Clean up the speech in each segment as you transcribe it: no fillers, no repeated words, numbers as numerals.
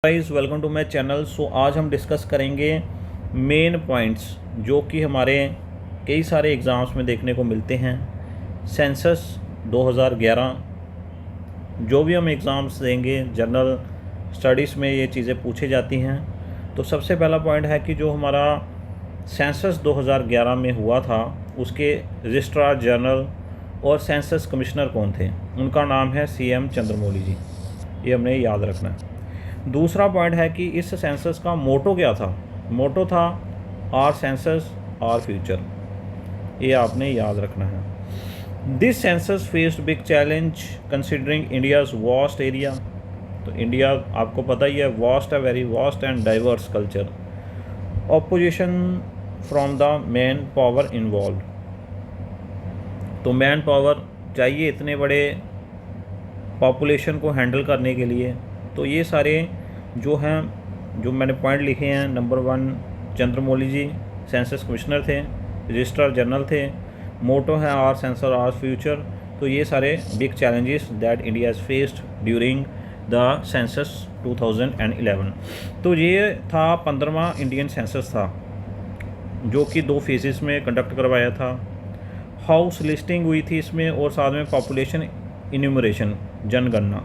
Guys welcome to my channel. आज हम discuss करेंगे मेन पॉइंट्स जो कि हमारे कई सारे एग्ज़ाम्स में देखने को मिलते हैं। सेंसस 2011 जो भी हम एग्ज़ाम्स देंगे जनरल स्टडीज़ में ये चीज़ें पूछी जाती हैं। तो सबसे पहला पॉइंट है कि जो हमारा सेंसस 2011 में हुआ था उसके रजिस्ट्रार जनरल और सेंसस कमिश्नर कौन थे। उनका नाम है CM चंद्रमौली जी। ये हमने याद रखना है। दूसरा पॉइंट है कि इस सेंसस का मोटो क्या था। मोटो था आर सेंसस आर फ्यूचर। ये आपने याद रखना है। This census faced big challenge considering India's vast area. तो इंडिया आपको पता ही है वास्ट है, very vast and diverse culture. Opposition from the man power involve. तो मैन पावर चाहिए इतने बड़े पॉपुलेशन को हैंडल करने के लिए। तो ये सारे जो हैं जो मैंने पॉइंट लिखे हैं, नंबर 1 चंद्रमौली जी सेंसस कमिश्नर थे, रजिस्ट्रार जनरल थे, मोटो है आर सेंसर आर फ्यूचर। तो ये सारे big challenges that India has faced during the census 2011। तो ये था 15वां इंडियन सेंसस था जो कि 2 फेजेस में कंडक्ट करवाया था। हाउस लिस्टिंग हुई थी इसमें और साथ में पॉपुलेशन इन्यूमरेशन जनगणना।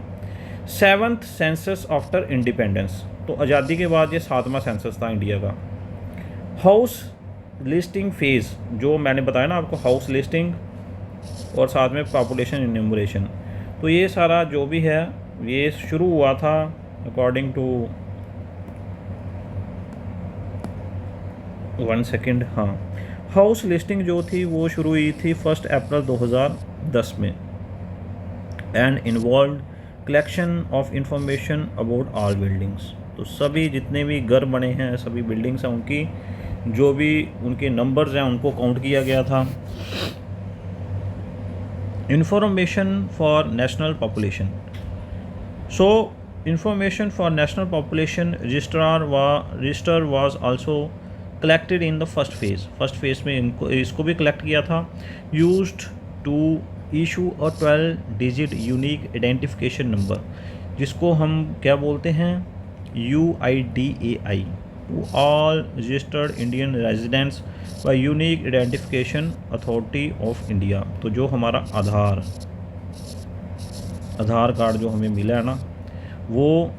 7th census after independence. तो आज़ादी के बाद ये 7वां सेंसस था इंडिया का। हाउस लिस्टिंग फेज़ जो मैंने बताया ना आपको, हाउस लिस्टिंग और साथ में पॉपुलेशन इन्यूमरेशन। तो ये सारा जो भी है ये शुरू हुआ था अकॉर्डिंग टू 1 सेकेंड। हाँ, हाउस लिस्टिंग जो थी वो शुरू हुई थी 1 अप्रैल 2010 में and involve collection of information about all buildings. तो सभी जितने भी घर बने हैं, सभी बिल्डिंग्स हैं, उनकी जो भी उनके नंबर्स हैं उनको काउंट किया गया था। Information for national population. So information for national population register was also collected in the first phase में इसको भी कलेक्ट किया था। Used to issue a 12 digit unique identification number, जिसको हम क्या बोलते हैं, UIDAI to all registered Indian residents by unique identification authority of India. तो जो हमारा आधार कार्ड जो हमें मिला है ना, वो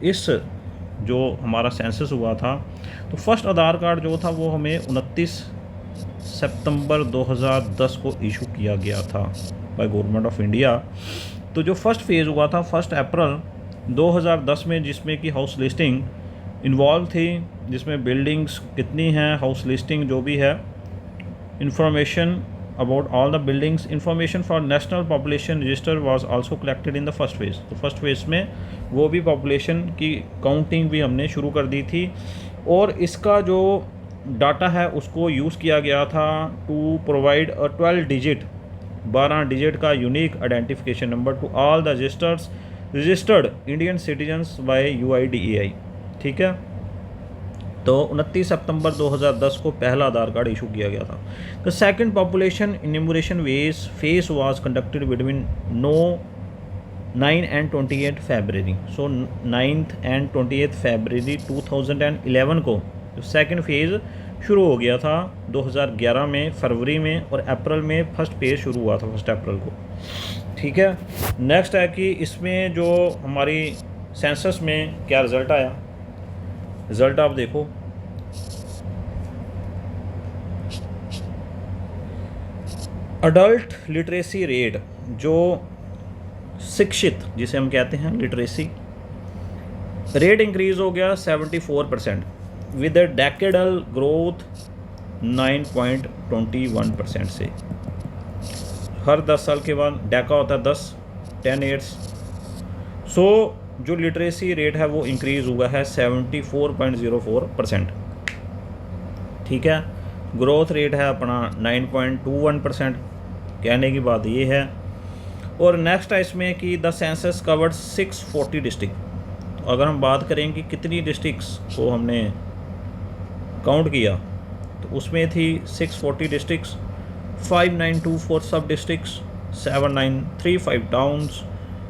इस जो हमारा सेंसस हुआ था तो फर्स्ट आधार कार्ड जो था वो हमें 29 सितंबर 2010 को इशू किया गया था बाय गवर्नमेंट ऑफ इंडिया। तो जो फर्स्ट फेज़ हुआ था 1 अप्रैल 2010 में, जिसमें कि हाउस लिस्टिंग इन्वॉल्व थी, जिसमें बिल्डिंग्स कितनी हैं, हाउस लिस्टिंग जो भी है, information about all the buildings, information for national population register was also collected in the first phase. तो फर्स्ट फेज़ में वो भी पॉपुलेशन की काउंटिंग भी हमने शुरू कर दी थी और इसका जो डाटा है उसको यूज़ किया गया था टू प्रोवाइड अ 12 डिजिट का unique identification number to all the registered Indian citizens by UIDAI। ठीक है, तो 29 सितंबर 2010 को पहला आधार कार्ड इशू किया गया था। The second population enumeration phase was conducted between 9 and 28 February. So 9th and 28 फरवरी 2011 को जो सेकंड फेज़ शुरू हो गया था 2011 में फरवरी में, और अप्रैल में फर्स्ट फेज़ शुरू हुआ था 1 अप्रैल को। ठीक है, नेक्स्ट है कि इसमें जो हमारी सेंसस में क्या रिज़ल्ट आया। रिज़ल्ट आप देखो, अडल्ट लिटरेसी रेट, जो शिक्षित जिसे हम कहते हैं लिटरेसी रेट, इंक्रीज़ हो गया 74% विद अ डेकेडल ग्रोथ 9.21% से। हर 10 साल के बाद डेका होता है 10 ईयर्स। सो जो लिटरेसी रेट है वो इंक्रीज़ हुआ है 74.04%। ठीक है, ग्रोथ रेट है अपना 9.21%। कहने की बात ये है। और नेक्स्ट है इसमें कि द सेंसस कवर्ड 640 डिस्ट्रिक्ट। अगर हम बात करें कि कितनी डिस्ट्रिक्ट्स को हमने काउंट किया तो उसमें थी 640 डिस्ट्रिक्ट्स, 5924 सब districts, 7935 towns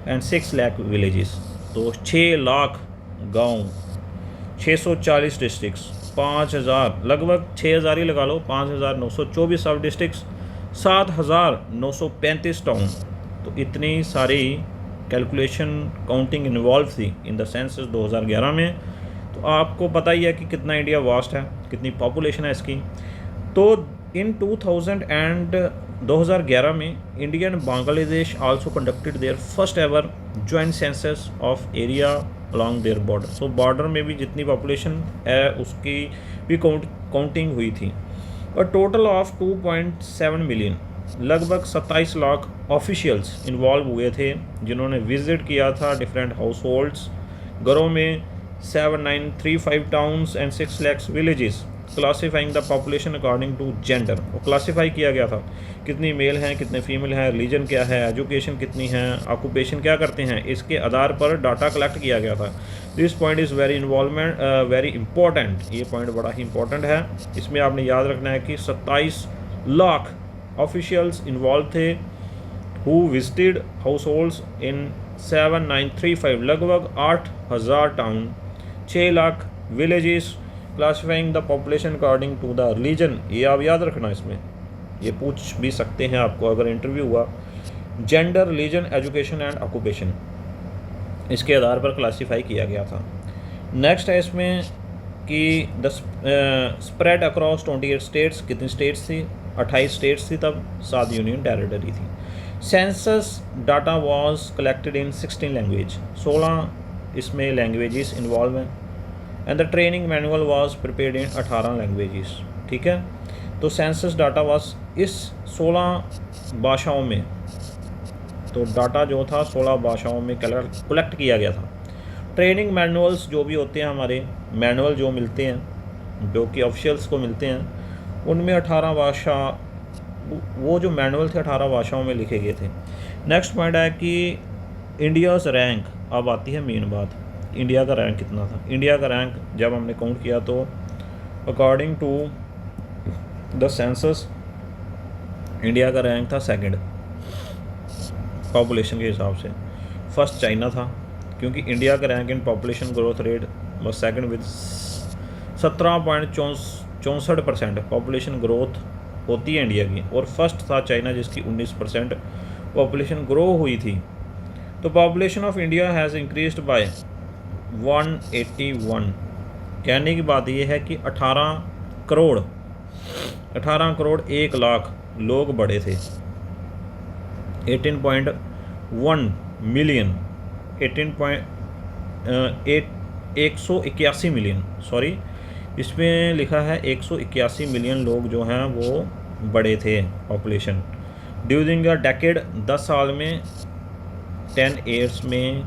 and 6 lakh villages. तो 6 लाख गांव, 640 डिस्ट्रिक्ट्स, 5000 लगभग 6000 ही लगा लो, 5924 सब डिस्ट्रिक्ट्स, 7935 टाउन। तो इतनी सारी कैलकुलेशन काउंटिंग इन्वॉल्व थी इन द सेंसस 2011 में। तो आपको पता ही है कि कितना इंडिया वास्ट है, कितनी पॉपुलेशन है इसकी। तो इन 2011 में India and Bangladesh also conducted their first ever joint census of area along their border. So border में भी जितनी पॉपुलेशन है उसकी भी काउंटिंग हुई थी। और टोटल ऑफ 2.7 मिलियन, लगभग 27 लाख ऑफिशियल्स इन्वॉल्व हुए थे जिन्होंने विजिट किया था डिफरेंट हाउस होल्ड्स, घरों में, 7935 towns and 6 lakhs villages, classifying the population according to gender. वो क्लासीफाई किया गया था कितनी मेल हैं, कितने फीमेल हैं, रिलीजन क्या है, एजुकेशन कितनी है, ऑक्यूपेशन क्या करते हैं, इसके आधार पर डाटा कलेक्ट किया गया था। This point is very important. ये पॉइंट बड़ा ही इंपॉर्टेंट है। इसमें आपने याद रखना है कि 27 लाख ऑफिशियल्स इन्वॉल्व थे who visited household in 7935, लगभग 8000 town, 6 lakh villages, classifying the population according to the religion. ये आप याद रखना, इसमें ये पूछ भी सकते हैं आपको अगर इंटरव्यू हुआ। Gender, religion, education and occupation, इसके आधार पर क्लासीफाई किया गया था। नेक्स्ट है इसमें कि द स्प्रेड अक्रॉस 28 स्टेट्स। कितनी स्टेट्स थी? 28 स्टेट्स थी तब, 7 यूनियन टेरिटरी थी। Census data was collected in 16 language, 16 इसमें लैंग्वेजेस इन्वॉल्व हैं। And the training manual was prepared in 18 languages. ठीक है, तो सेंसस डाटा वाज इस 16 भाषाओं में, तो डाटा जो था 16 भाषाओं में कलेक्ट किया गया था। ट्रेनिंग मैनुअल्स जो भी होते हैं, हमारे मैनुअल जो मिलते हैं, जो कि ऑफिशियल्स को मिलते हैं, उनमें 18 भाषा, वो जो मैनुअल थे 18 भाषाओं में लिखे गए थे। नेक्स्ट पॉइंट है कि इंडियाज़ रैंक। अब आती है मेन बात, इंडिया का रैंक कितना था। इंडिया का रैंक जब हमने काउंट किया तो according to the census India का रैंक था सेकंड पॉपुलेशन के हिसाब से। फर्स्ट चाइना था, क्योंकि इंडिया का rank in population growth rate बस सेकंड विद 17.64% पॉपुलेशन ग्रोथ होती है इंडिया की। और फर्स्ट था चाइना जिसकी 19% पॉपुलेशन ग्रो हुई थी। तो population of India has increased by 181। कहने की बात यह है कि 18 करोड़ 1 लाख लोग बढ़े थे। 18.1 मिलियन 181 मिलियन, सॉरी, इसमें लिखा है 181 मिलियन लोग जो हैं वो बड़े थे पॉपुलेशन ड्यूरिंग अ डेकेड। 10 साल में 10 ईयर्स में,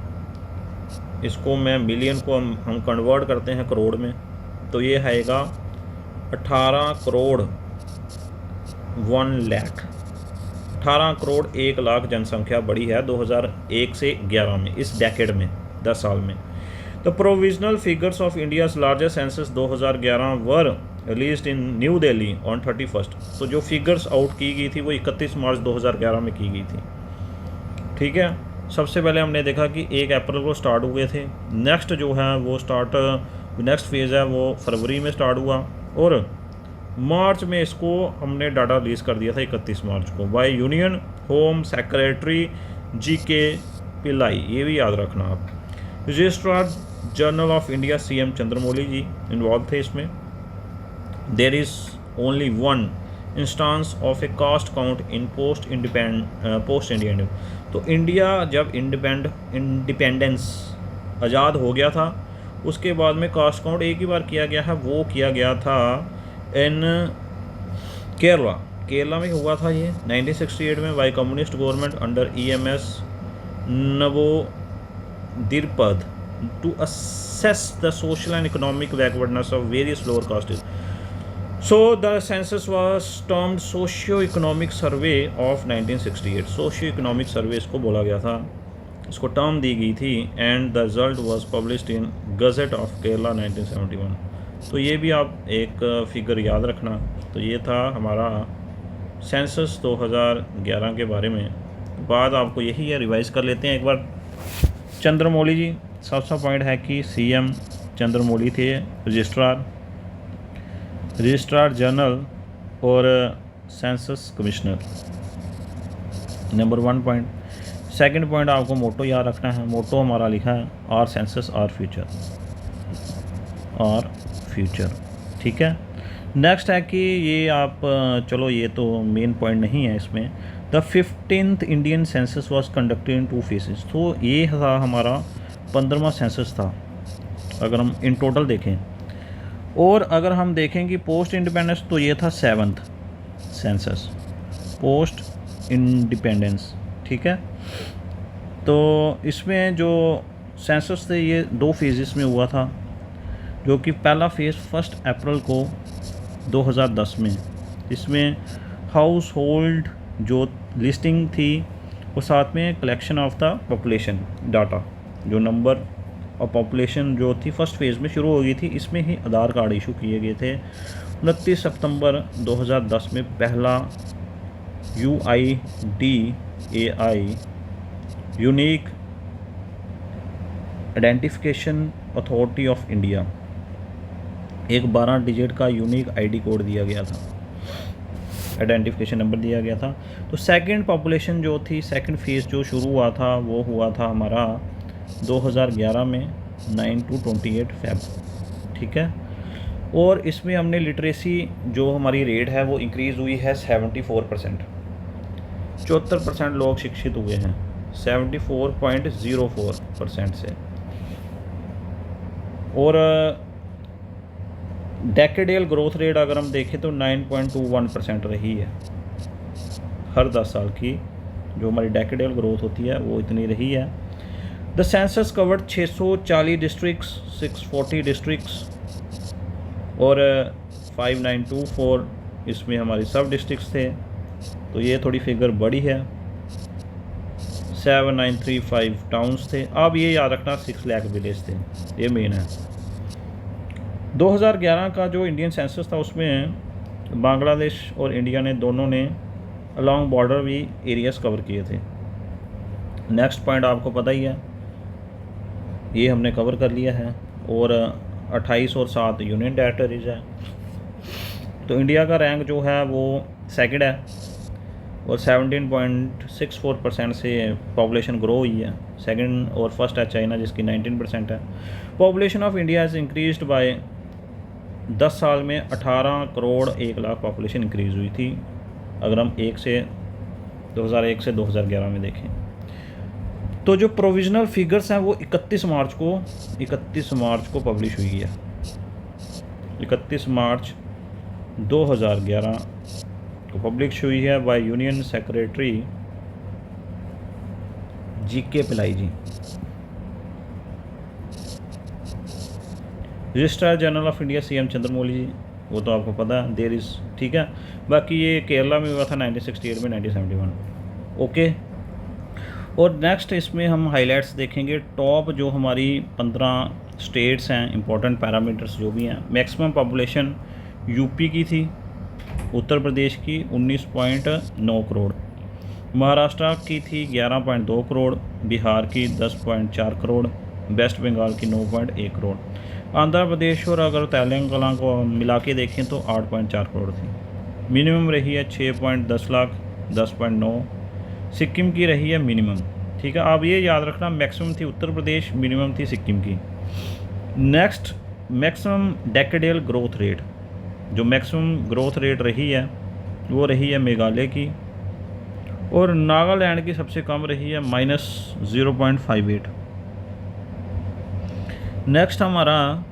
इसको मैं मिलियन को हम कन्वर्ट करते हैं करोड़ में, तो ये आएगा 18 करोड़ 1 लाख, 18 करोड़ 1 लाख जनसंख्या बढ़ी है 2001 से 11 में, इस डेकेड में, 10 साल में। The provisional figures of India's largest census 2011 were released in new Delhi on 31। तो जो फिगर्स आउट की गई थी वो 31 मार्च 2011 में की गई थी। ठीक है, सबसे पहले हमने देखा कि 1 अप्रैल को स्टार्ट हुए थे। नेक्स्ट जो है वो नेक्स्ट फेज़ है वो फरवरी में स्टार्ट हुआ, और मार्च में इसको हमने डाटा रिलीज़ कर दिया था 31 मार्च को by union home secretary GK Pillai. ये भी याद रखना आप। Registrar general of India CM Chandramouli ji involve थे इसमें। There is only one instance of a caste count in post independence. तो इंडिया जब इंडिपेंडेंस आज़ाद हो गया था, उसके बाद में कास्ट काउंट एक ही बार किया गया है, वो किया गया था इन केरला में हुआ था ये 1968 में by communist government under EMS Namboodiripad to assess the social and economic backwardness of various lower castes. So the census was termed socio-economic survey of 1968. socio-economic survey इसको बोला गया था, इसको टर्म दी गई थी, and the result was published in gazette of Kerala 1971। तो ये भी आप एक फिगर याद रखना। तो ये था हमारा सेंसस 2011 के बारे में। बात आपको यही है, रिवाइज़ कर लेते हैं एक बार। चंद्रमौली जी 7वां पॉइंट है कि CM चंद्रमौली थे रजिस्ट्रार जनरल और census commissioner. Number 1 point. Second point आपको मोटो याद रखना है। मोटो हमारा लिखा है आर सेंसस आर फ्यूचर। ठीक है। नेक्स्ट है कि ये आप चलो ये तो मेन पॉइंट नहीं है इसमें। The 15th Indian census was conducted in 2 phases. तो ये था हमारा 15वां सेंसस था अगर हम इन टोटल देखें। और अगर हम देखें कि पोस्ट इंडिपेंडेंस तो ये था 7th सेंसस पोस्ट इंडिपेंडेंस। ठीक है। तो इसमें जो सेंसस थे ये 2 फेजेस में हुआ था, जो कि पहला फेज़ 1 अप्रैल को 2010 में, इसमें हाउस होल्ड जो लिस्टिंग थी और साथ में collection of the population data, जो नंबर और पॉपुलेशन जो थी फर्स्ट फेज़ में शुरू हो गई थी। इसमें ही आधार कार्ड इशू किए गए थे। 29 सितंबर 2010 में पहला UIDAI unique identification authority of India एक 12 डिजिट का यूनिक ID कोड दिया गया था, आइडेंटिफिकेशन नंबर दिया गया था। तो सेकंड पॉपुलेशन जो थी, सेकंड फेज़ जो शुरू हुआ था वो हुआ था हमारा 2011 में 9 to 28 फेब। ठीक है। और इसमें हमने लिटरेसी जो हमारी रेट है वो इंक्रीज़ हुई है 74%। 74% लोग शिक्षित हुए हैं 74.04% से। और डेकेडियल ग्रोथ रेट अगर हम देखें तो 9.21% रही है। हर 10 साल की जो हमारी डेकेडियल ग्रोथ होती है वो इतनी रही है। The census covered 640 districts, 640 districts और 5924 इसमें हमारी सब डिस्ट्रिक्ट्स थे। तो ये थोड़ी फिगर बड़ी है। 7935 टाउन्स थे। अब ये याद रखना 6 लाख विलेज थे, ये मेन है। 2011 का जो इंडियन सेंसस था उसमें बांग्लादेश और इंडिया ने दोनों ने अलॉन्ग बॉर्डर भी एरियाज़ कवर किए थे। नेक्स्ट पॉइंट आपको पता ही है, ये हमने कवर कर लिया है। और 28 और 7 यूनियन टेरिटरीज है। तो इंडिया का रैंक जो है वो सेकंड है और 17.64% से पॉपुलेशन ग्रो हुई है। सेकंड और फर्स्ट है चाइना जिसकी 19% है। Population of India has increased by 10 साल में 18 करोड़ 1 लाख पॉपुलेशन इंक्रीज़ हुई थी अगर हम 2001 से 2011 में देखें। तो जो प्रोविजनल फिगर्स हैं वो 31 मार्च को पब्लिश हुई है। 31 मार्च 2011 को पब्लिश हुई है by union secretary GK Pillai ji. Registrar general of India CM Chandramouli ji, वो तो आपको पता है देर इज़। ठीक है। बाकी ये केरला में हुआ था 1968 में 1971। ओके। और नेक्स्ट इसमें हम हाइलाइट्स देखेंगे। टॉप जो हमारी 15 स्टेट्स हैं, इंपॉर्टेंट पैरामीटर्स जो भी हैं। मैक्सिमम पॉपुलेशन यूपी की थी, उत्तर प्रदेश की 19.9 करोड़, महाराष्ट्र की थी 11.2 करोड़, बिहार की 10.4 करोड़, वेस्ट बंगाल की 9.1 करोड़, आंध्र प्रदेश और अगर तेलंगाना को मिला के देखें तो 8.4 करोड़ थी। मिनिमम रही है 6.10 लाख 10.9। सिक्किम की रही है मिनिमम। ठीक है। आप ये याद रखना, मैक्सिमम थी उत्तर प्रदेश, मिनिमम थी सिक्किम की। नेक्स्ट, मैक्सिमम डेकेडियल ग्रोथ रेट, जो मैक्सिमम ग्रोथ रेट रही है वो रही है मेघालय की, और नागालैंड की सबसे कम रही है -0.58। नेक्स्ट हमारा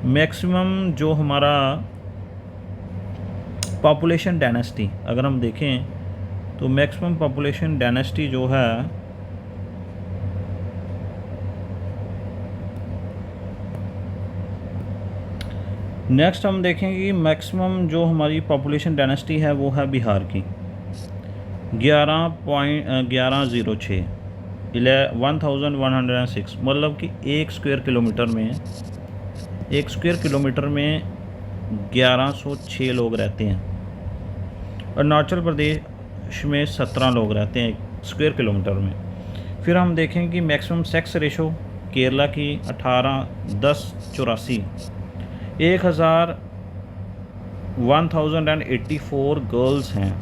मैक्सिमम जो हमारा पॉपुलेशन डायनेस्टी अगर हम देखें तो मैक्सिमम पॉपुलेशन डायनेस्टी जो है नेक्स्ट हम देखेंगे कि मैक्सिमम जो हमारी पॉपुलेशन डायनेस्टी है वो है बिहार की 11.1106 1106, मतलब कि 1 स्क्वायर किलोमीटर में 1106 लोग रहते हैं। अरुणाचल प्रदेश में 17 लोग रहते हैं 1 स्क्वायर किलोमीटर में। फिर हम देखें कि मैक्सिमम सेक्स रेशो केरला की 18,10,84 1084 गर्ल्स हैं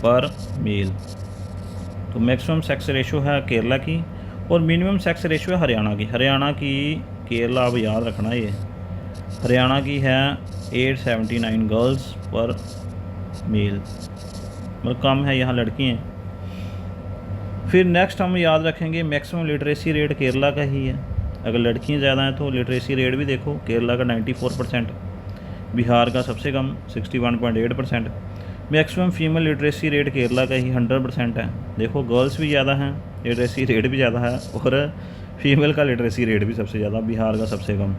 पर मेल। तो मैक्सिमम सेक्स रेशो है केरला की और मिनिमम सेक्स रेशो है हरियाणा की। केरला अब याद रखना ये, हरियाणा की है 879 गर्ल्स पर मेल, मतलब कम है, यहाँ लड़की हैं। फिर नेक्स्ट हम याद रखेंगे मैक्सिमम लिटरेसी रेट केरला का ही है। अगर लड़कियाँ ज़्यादा हैं तो लिटरेसी रेट भी देखो, केरला का 94%, बिहार का सबसे कम 61.8%। Maximum female literacy rate Kerala का ही 100% है। देखो गर्ल्स भी ज़्यादा हैं, लिटरेसी रेट भी ज़्यादा है, और फीमेल का लिटरेसी रेट भी सबसे ज़्यादा, बिहार का सबसे कम,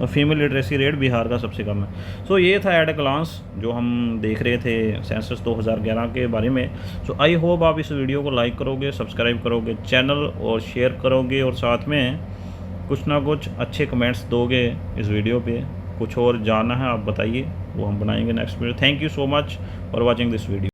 और फीमेल लिटरेसी रेट बिहार का सबसे कम है। सो ये था एट ए ग्लांस जो हम देख रहे थे सेंसस 2011 के बारे में। सो आई होप आप इस वीडियो को लाइक करोगे, सब्सक्राइब करोगे चैनल, और शेयर करोगे, और साथ में कुछ ना कुछ अच्छे कमेंट्स दोगे इस वीडियो पे। कुछ और जानना है आप बताइए, वो हम बनाएंगे next video. Thank you so much for watching this video.